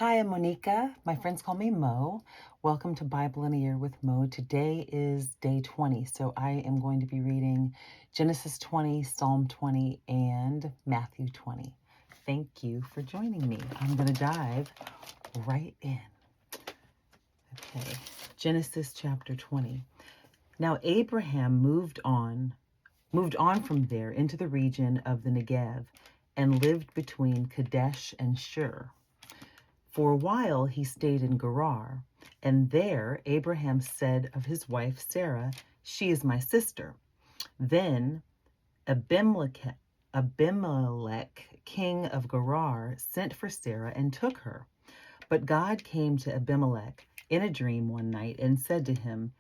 Hi, I'm Monica. My friends call me Mo. Welcome to Bible in a Year with Mo. Today is day 20, so I am going to be reading Genesis 20, Psalm 20, and Matthew 20. Thank you for joining me. I'm going to dive right in. Okay, Genesis chapter 20. Now Abraham moved on from there into the region of the Negev and lived between Kadesh and Shur. For a while he stayed in Gerar, and there Abraham said of his wife Sarah, "She is my sister." Then Abimelech, king of Gerar, sent for Sarah and took her. But God came to Abimelech in a dream one night and said to him,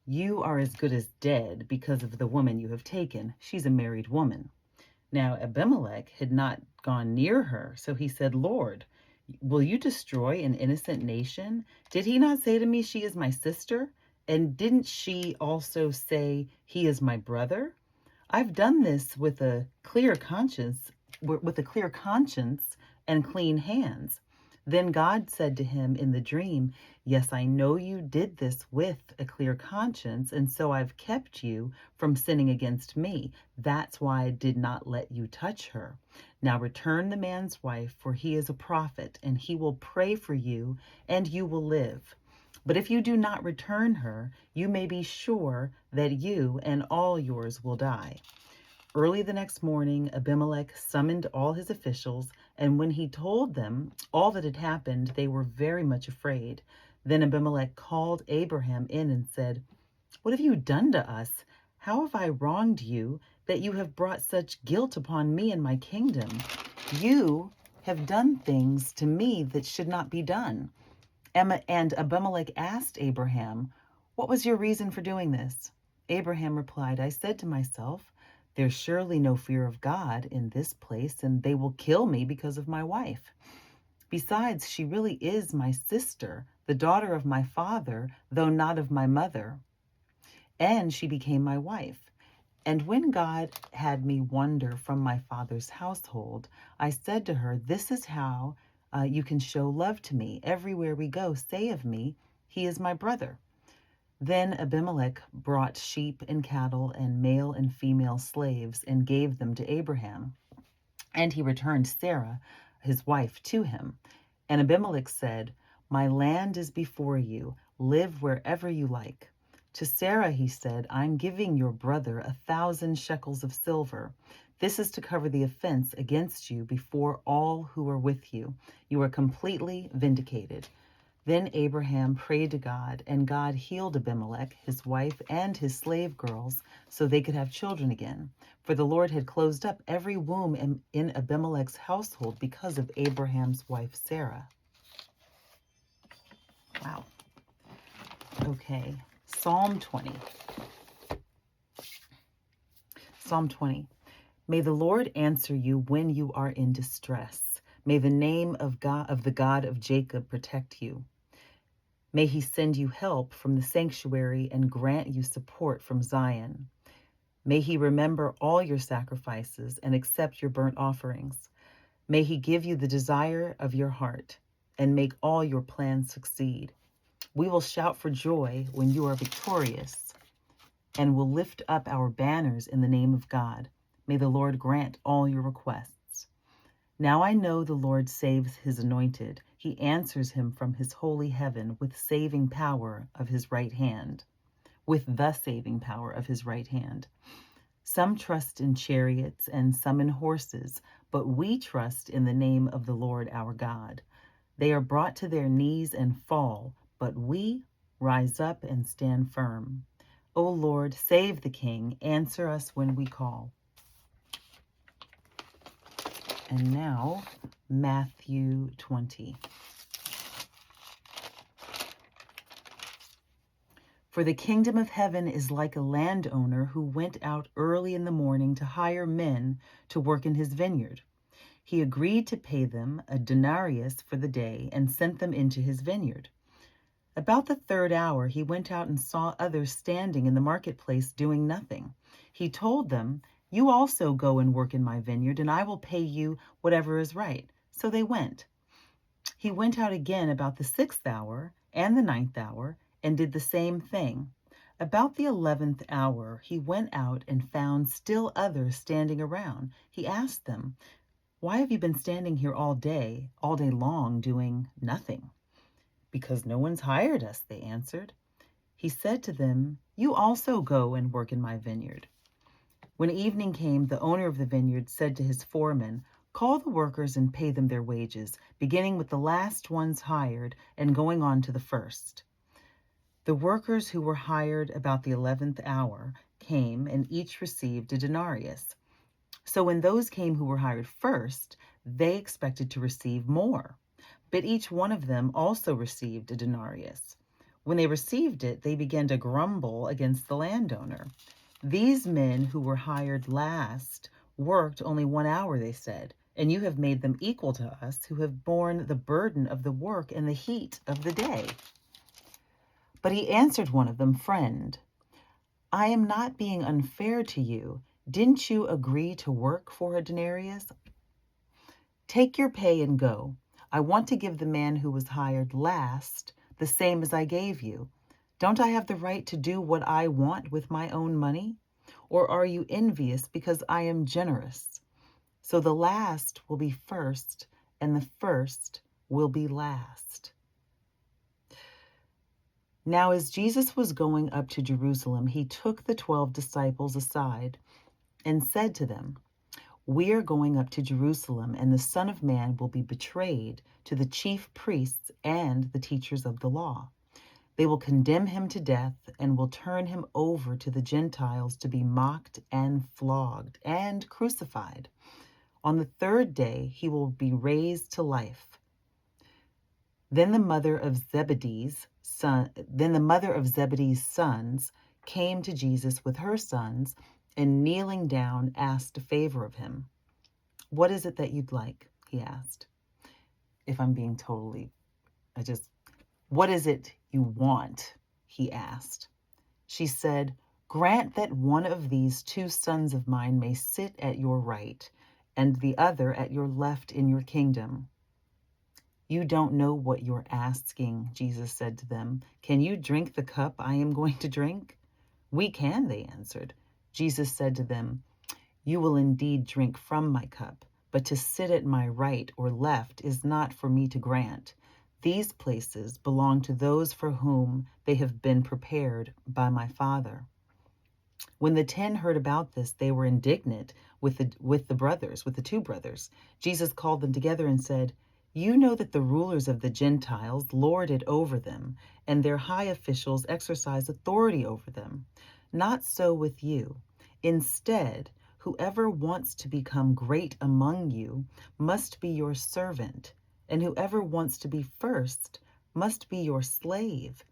"You are as good as dead because of the woman you have taken. She's a married woman." Now Abimelech had not gone near her, so he said, "Lord, will you destroy an innocent nation? Did he not say to me, 'She is my sister'? And didn't she also say, 'He is my brother'? I've done this with a clear conscience, and clean hands." Then God said to him in the dream, "Yes, I know you did this with a clear conscience, and so I've kept you from sinning against me. That's why I did not let you touch her. Now return the man's wife, for he is a prophet, and he will pray for you, and you will live. But if you do not return her, you may be sure that you and all yours will die." Early the next morning, Abimelech summoned all his officials, and when he told them all that had happened, they were very much afraid. Then Abimelech called Abraham in and said, "What have you done to us? How have I wronged you that you have brought such guilt upon me and my kingdom? You have done things to me that should not be done." And Abimelech asked Abraham, "What was your reason for doing this?" Abraham replied, "I said to myself, 'There's surely no fear of God in this place, and they will kill me because of my wife. Besides, she really is my sister, the daughter of my father, though not of my mother, and she became my wife. And when God had me wander from my father's household, I said to her, this is how you can show love to me. Everywhere we go, say of me, 'He is my brother.'" Then Abimelech brought sheep and cattle and male and female slaves and gave them to Abraham. And he returned Sarah, his wife, to him. And Abimelech said, "My land is before you. Live wherever you like." To Sarah he said, "I'm giving your brother 1,000 shekels of silver. This is to cover the offense against you before all who are with you. You are completely vindicated." Then Abraham prayed to God, and God healed Abimelech, his wife, and his slave girls, so they could have children again. For the Lord had closed up every womb in Abimelech's household because of Abraham's wife Sarah. Wow. Okay, Psalm 20. Psalm 20. May the Lord answer you when you are in distress. May the name of the God of Jacob protect you. May he send you help from the sanctuary and grant you support from Zion. May he remember all your sacrifices and accept your burnt offerings. May he give you the desire of your heart and make all your plans succeed. We will shout for joy when you are victorious and will lift up our banners in the name of God. May the Lord grant all your requests. Now I know the Lord saves his anointed. He answers him from his holy heaven with saving power of his right hand, with the saving power of his right hand. Some trust in chariots and some in horses, but we trust in the name of the Lord our God. They are brought to their knees and fall, but we rise up and stand firm. O Lord, save the king. Answer us when we call. And now, Matthew 20. For the kingdom of heaven is like a landowner who went out early in the morning to hire men to work in his vineyard. He agreed to pay them a denarius for the day and sent them into his vineyard. About the third hour, he went out and saw others standing in the marketplace doing nothing. He told them, "You also go and work in my vineyard, and I will pay you whatever is right." So they went. He went out again about the 6th hour and the 9th hour and did the same thing. About the 11th hour, he went out and found still others standing around. He asked them, "Why have you been standing here all day long, doing nothing?" "Because no one's hired us," they answered. He said to them, "You also go and work in my vineyard." When evening came, the owner of the vineyard said to his foreman, "Call the workers and pay them their wages, beginning with the last ones hired and going on to the first." The workers who were hired about the 11th hour came, and each received a denarius. So when those came who were hired first, they expected to receive more. But each one of them also received a denarius. When they received it, they began to grumble against the landowner. "These men who were hired last worked only 1 hour," they said, "and you have made them equal to us who have borne the burden of the work and the heat of the day." But he answered one of them, "Friend, I am not being unfair to you. Didn't you agree to work for a denarius? Take your pay and go. I want to give the man who was hired last the same as I gave you. Don't I have the right to do what I want with my own money? Or are you envious because I am generous? So the last will be first, and the first will be last." Now, as Jesus was going up to Jerusalem, he took the 12 disciples aside and said to them, "We are going up to Jerusalem, and the Son of Man will be betrayed to the chief priests and the teachers of the law. They will condemn him to death and will turn him over to the Gentiles to be mocked and flogged and crucified. On the third day, he will be raised to life." Then the mother of Zebedee's sons came to Jesus with her sons, and kneeling down, asked a favor of him. "What is it that you'd like?" he asked. If I'm being "What is it you want?" he asked. She said, "Grant that one of these 2 sons of mine may sit at your right and the other at your left in your kingdom." "You don't know what you're asking," Jesus said to them. "Can you drink the cup I am going to drink?" "We can," they answered. Jesus said to them, "You will indeed drink from my cup, but to sit at my right or left is not for me to grant. These places belong to those for whom they have been prepared by my Father." When the 10 heard about this, they were indignant with the 2 brothers. Jesus called them together and said, "You know that the rulers of the Gentiles lord it over them, and their high officials exercise authority over them. Not so with you. Instead, whoever wants to become great among you must be your servant, and whoever wants to be first must be your slave,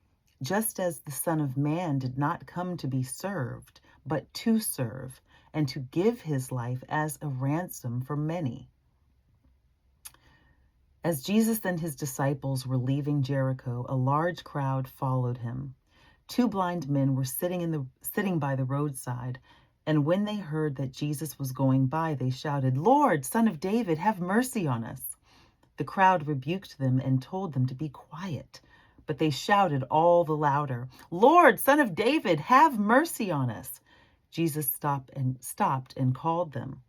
just as the Son of Man did not come to be served, but to serve, and to give his life as a ransom for many." As Jesus and his disciples were leaving Jericho, a large crowd followed him. 2 blind men were sitting by the roadside, and when they heard that Jesus was going by, they shouted, "Lord, Son of David, have mercy on us." The crowd rebuked them and told them to be quiet, but they shouted all the louder, "Lord, Son of David, have mercy on us." Jesus stopped and called them.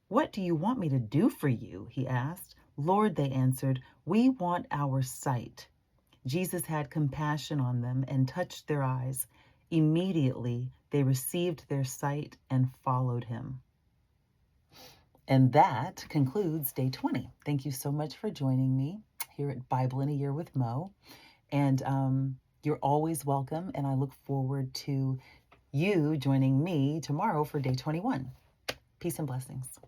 "What do you want me to do for you?" he asked. "Lord," they answered, "we want our sight." Jesus had compassion on them and touched their eyes. Immediately they received their sight and followed him. And that concludes day 20. Thank you so much for joining me here at Bible in a Year with Mo. And you're always welcome, and I look forward to you joining me tomorrow for day 21. Peace and blessings.